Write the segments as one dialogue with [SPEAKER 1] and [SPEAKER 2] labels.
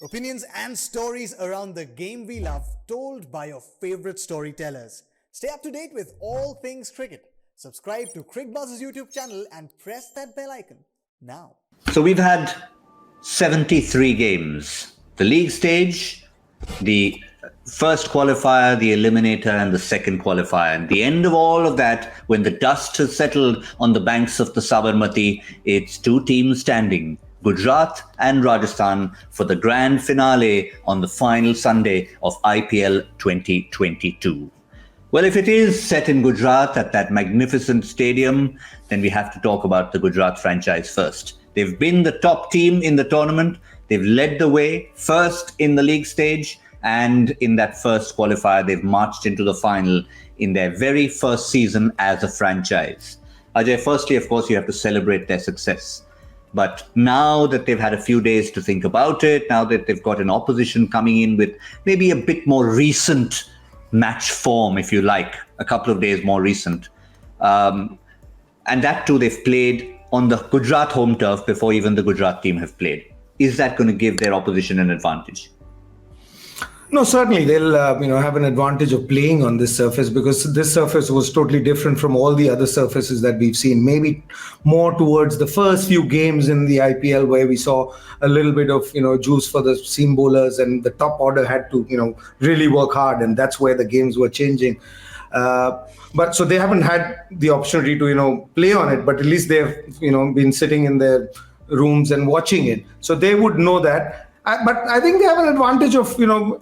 [SPEAKER 1] Opinions and stories around the game we love, told by your favorite storytellers. Stay up to date with all things cricket. Subscribe to Cricbuzz's YouTube channel and press that bell icon now.
[SPEAKER 2] So we've had 73 games. The league stage, the first qualifier, the eliminator, and the second qualifier. And the end of all of that, when the dust has settled on the banks of the Sabarmati, it's two teams standing, Gujarat and Rajasthan, for the grand finale on the final Sunday of IPL 2022. Well, if it is set in Gujarat at that magnificent stadium, then we have to talk about the Gujarat franchise first. They've been the top team in the tournament. They've led the way first in the league stage, and in that first qualifier, they've marched into the final in their very first season as a franchise. Ajay, firstly, of course, you have to celebrate their success. But now that they've had a few days to think about it, now that they've got an opposition coming in with maybe a bit more recent match form, if you like, a couple of days more recent. And that too, they've played on the Gujarat home turf before even the Gujarat team have played. Is that going to give their opposition an advantage?
[SPEAKER 3] No, certainly they'll have an advantage of playing on this surface, because this surface was totally different from all the other surfaces that we've seen. Maybe more towards the first few games in the IPL, where we saw a little bit of juice for the seam bowlers, and the top order had to really work hard, and that's where the games were changing. But so they haven't had the opportunity to play on it, but at least they've been sitting in their rooms and watching it, so they would know that. But I think they have an advantage of,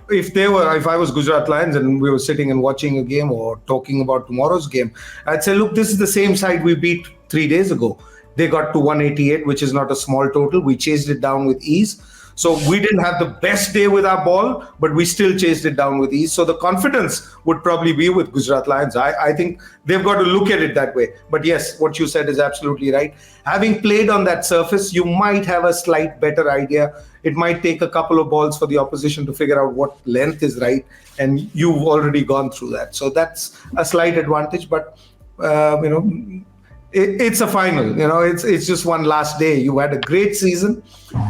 [SPEAKER 3] if I was Gujarat Lions and we were sitting and watching a game or talking about tomorrow's game, I'd say, look, this is the same side we beat 3 days ago. They got to 188, which is not a small total. We chased it down with ease. So we didn't have the best day with our ball, but we still chased it down with ease. So the confidence would probably be with Gujarat Lions. I think they've got to look at it that way. But yes, what you said is absolutely right. Having played on that surface, you might have a slight better idea. It might take a couple of balls for the opposition to figure out what length is right. And you've already gone through that. So that's a slight advantage. But, it's a final. It's just one last day. You had a great season.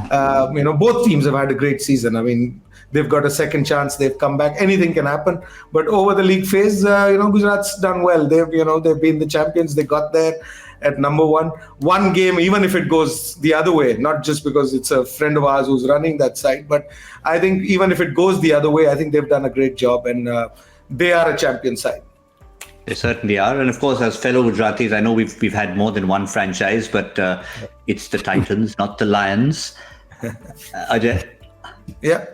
[SPEAKER 3] Both teams have had a great season. I mean, they've got a second chance. They've come back. Anything can happen. But over the league phase, Gujarat's done well. They've been the champions. They got there at number one. One game, even if it goes the other way, not just because it's a friend of ours who's running that side, but I think even if it goes the other way, I think they've done a great job, and they are a champion side.
[SPEAKER 2] They certainly are. And of course, as fellow Gujaratis, I know we've had more than one franchise, but it's the Titans, not the Lions. Ajay?
[SPEAKER 3] Yeah,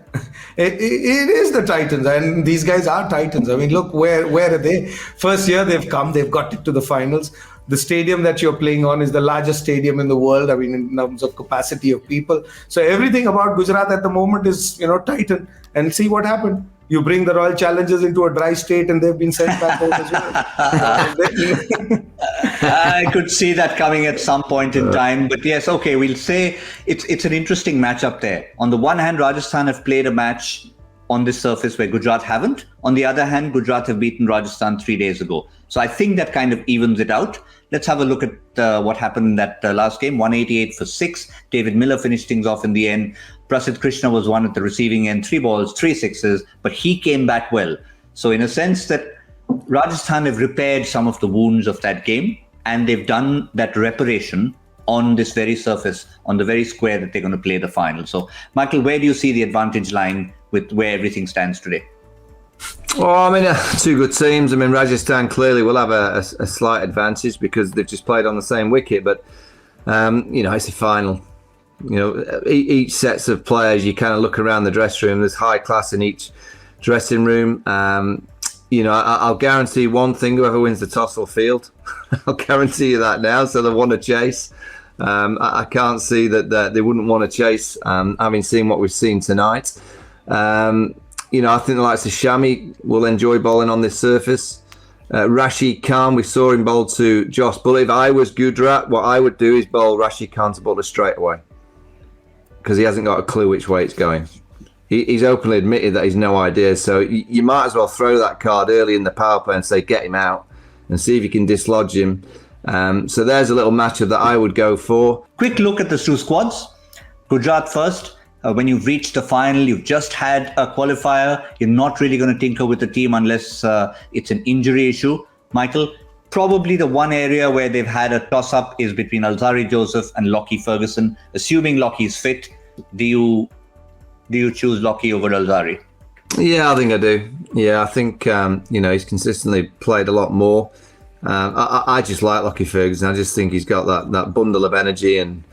[SPEAKER 3] it is the Titans, and these guys are Titans. I mean, look, where are they? First year they've come, they've got it to the finals. The stadium that you're playing on is the largest stadium in the world, I mean, in terms of capacity of people. So everything about Gujarat at the moment is, Titan. And see what happened. You bring the Royal Challengers into a dry state and they've been sent back home as well.
[SPEAKER 2] I could see that coming at some point in time. But yes, okay, we'll say it's an interesting matchup there. On the one hand, Rajasthan have played a match on this surface where Gujarat haven't. On the other hand, Gujarat have beaten Rajasthan 3 days ago. So I think that kind of evens it out. Let's have a look at what happened in that last game. 188 for 6. David Miller finished things off in the end. Prasidh Krishna was one at the receiving end. 3 balls, 3 sixes, but he came back well. So in a sense that Rajasthan have repaired some of the wounds of that game, and they've done that reparation on this very surface, on the very square that they're going to play the final. So, Michael, where do you see the advantage lying with where everything stands today?
[SPEAKER 4] Well, I mean, two good teams. I mean, Rajasthan clearly will have a slight advantage because they've just played on the same wicket. But, it's a final. Each sets of players, you kind of look around the dressing room. There's high class in each dressing room. I'll guarantee one thing: whoever wins the toss will field. I'll guarantee you that now. So they want to chase. I can't see that they wouldn't want to chase, having seen what we've seen tonight. I think the likes of Shami will enjoy bowling on this surface. Rashid Khan, we saw him bowl to Joss Bull. If I was Gujarat, what I would do is bowl Rashid Khan to bowler straight away, because he hasn't got a clue which way it's going. He's openly admitted that he's no idea. So you might as well throw that card early in the power play and say, get him out and see if you can dislodge him. So there's a little matchup that I would go for.
[SPEAKER 2] Quick look at the two squads. Gujarat first. when you've reached the final, you've just had a qualifier, you're not really going to tinker with the team unless it's an injury issue. Michael, probably the one area where they've had a toss-up is between Alzarri Joseph and Lockie Ferguson. Assuming Lockie's fit, do you choose Lockie over Alzarri?
[SPEAKER 4] Yeah, I think I do. Yeah, I think he's consistently played a lot more. I just like Lockie Ferguson. I just think he's got that bundle of energy and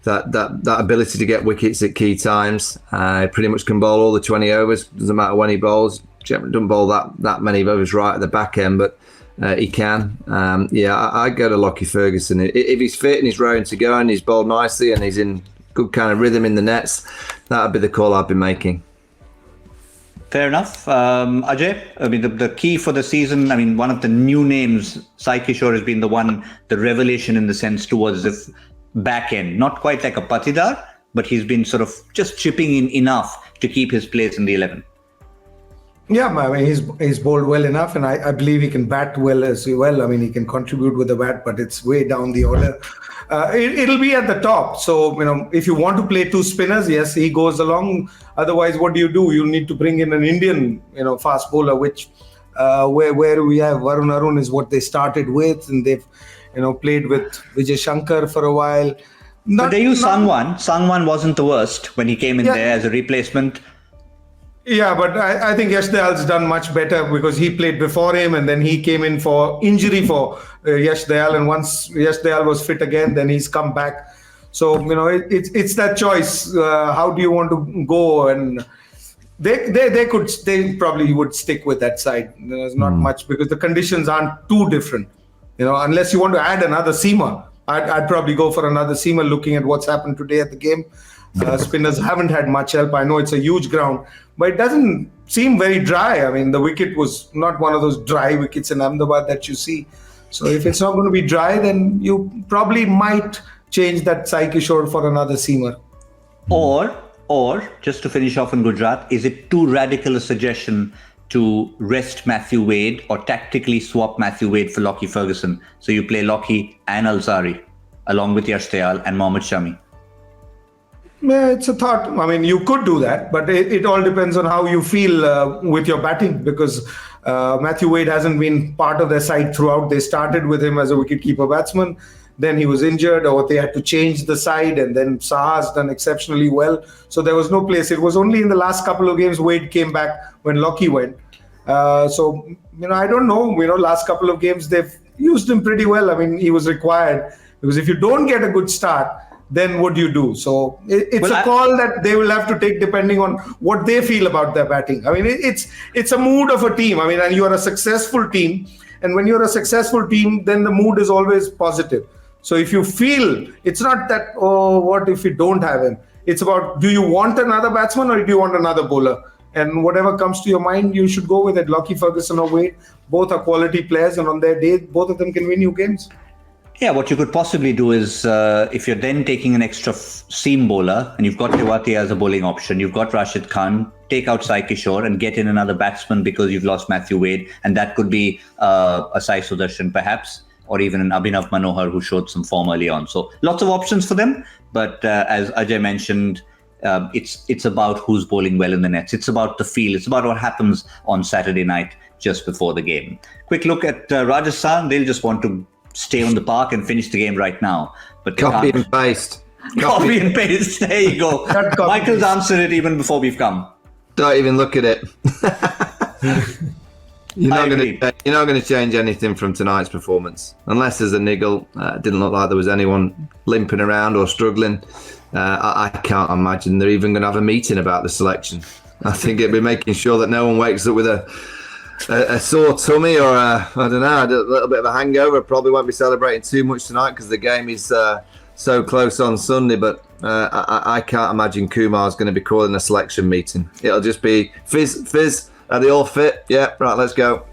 [SPEAKER 4] that ability to get wickets at key times. He pretty much can bowl all the 20 overs. Doesn't matter when he bowls. Generally doesn't bowl that many overs right at the back end, but he can. I go to Lockie Ferguson. If he's fit and he's raring to go and he's bowled nicely and he's in good kind of rhythm in the nets, that would be the call I'd be making.
[SPEAKER 2] Fair enough. Ajay, I mean, the key for the season, I mean, one of the new names, Sai Kishore, has been the revelation in the sense towards the back end. Not quite like a Patidar, but he's been sort of just chipping in enough to keep his place in the 11.
[SPEAKER 3] Yeah, I mean, he's bowled well enough, and I believe he can bat well as well. I mean, he can contribute with the bat, but it's way down the order. It'll be at the top. So, if you want to play two spinners, yes, he goes along. Otherwise, what do? You need to bring in an Indian, fast bowler, which where we have Varun Arun is what they started with, and they've, played with Vijay Shankar for a while.
[SPEAKER 2] But they used Sangwan. Sangwan wasn't the worst when he came in there as a replacement.
[SPEAKER 3] Yeah, but I think Yash Dayal's done much better because he played before him and then he came in for injury for Yash Dayal. And once Yash Dayal was fit again, then he's come back. So, it's that choice. How do you want to go? And they probably would stick with that side. There's not much because the conditions aren't too different. Unless you want to add another seamer, I'd probably go for another seamer looking at what's happened today at the game. Spinners haven't had much help. I know it's a huge ground, but it doesn't seem very dry. I mean, the wicket was not one of those dry wickets in Ahmedabad that you see. So if it's not going to be dry, then you probably might change that Sai Kishore for another seamer.
[SPEAKER 2] Or just to finish off in Gujarat, is it too radical a suggestion to rest Matthew Wade or tactically swap Matthew Wade for Lockie Ferguson? So you play Lockie and Alzarri along with Yash Dayal and Mohammad Shami.
[SPEAKER 3] Yeah, it's a thought. I mean, you could do that, but it all depends on how you feel with your batting because Matthew Wade hasn't been part of their side throughout. They started with him as a wicketkeeper batsman. Then he was injured or they had to change the side and then Saha's done exceptionally well. So there was no place. It was only in the last couple of games Wade came back when Lockie went. I don't know. Last couple of games they've used him pretty well. I mean, he was required because if you don't get a good start, then what do you do? So it's a call that they will have to take depending on what they feel about their batting. I mean, it's a mood of a team. I mean, and you are a successful team. And when you're a successful team, then the mood is always positive. So if you feel, it's not that, what if we don't have him? It's about, do you want another batsman or do you want another bowler? And whatever comes to your mind, you should go with it. Lockie Ferguson or Wade, both are quality players. And on their day, both of them can win you games.
[SPEAKER 2] Yeah, what you could possibly do is if you're then taking an extra seam bowler and you've got Tewati as a bowling option, you've got Rashid Khan, take out Sai Kishore and get in another batsman because you've lost Matthew Wade. And that could be a Sai Sudarshan perhaps, or even an Abhinav Manohar who showed some form early on. So lots of options for them. But as Ajay mentioned, it's about who's bowling well in the nets. It's about the feel. It's about what happens on Saturday night just before the game. Quick look at Rajasthan. They'll just want to stay on the park and finish the game right now. But
[SPEAKER 4] Copy and paste.
[SPEAKER 2] Copy and paste. There you go. Michael's answered it even before we've come.
[SPEAKER 4] Don't even look at it. You're not going to change anything from tonight's performance unless there's a niggle. It didn't look like there was anyone limping around or struggling. I can't imagine they're even going to have a meeting about the selection. I think it'd be making sure that no one wakes up with a sore tummy or a little bit of a hangover. Probably won't be celebrating too much tonight because the game is so close on Sunday. But I can't imagine Kumar's going to be calling a selection meeting. It'll just be fizz. Are they all fit? Yeah, right, let's go.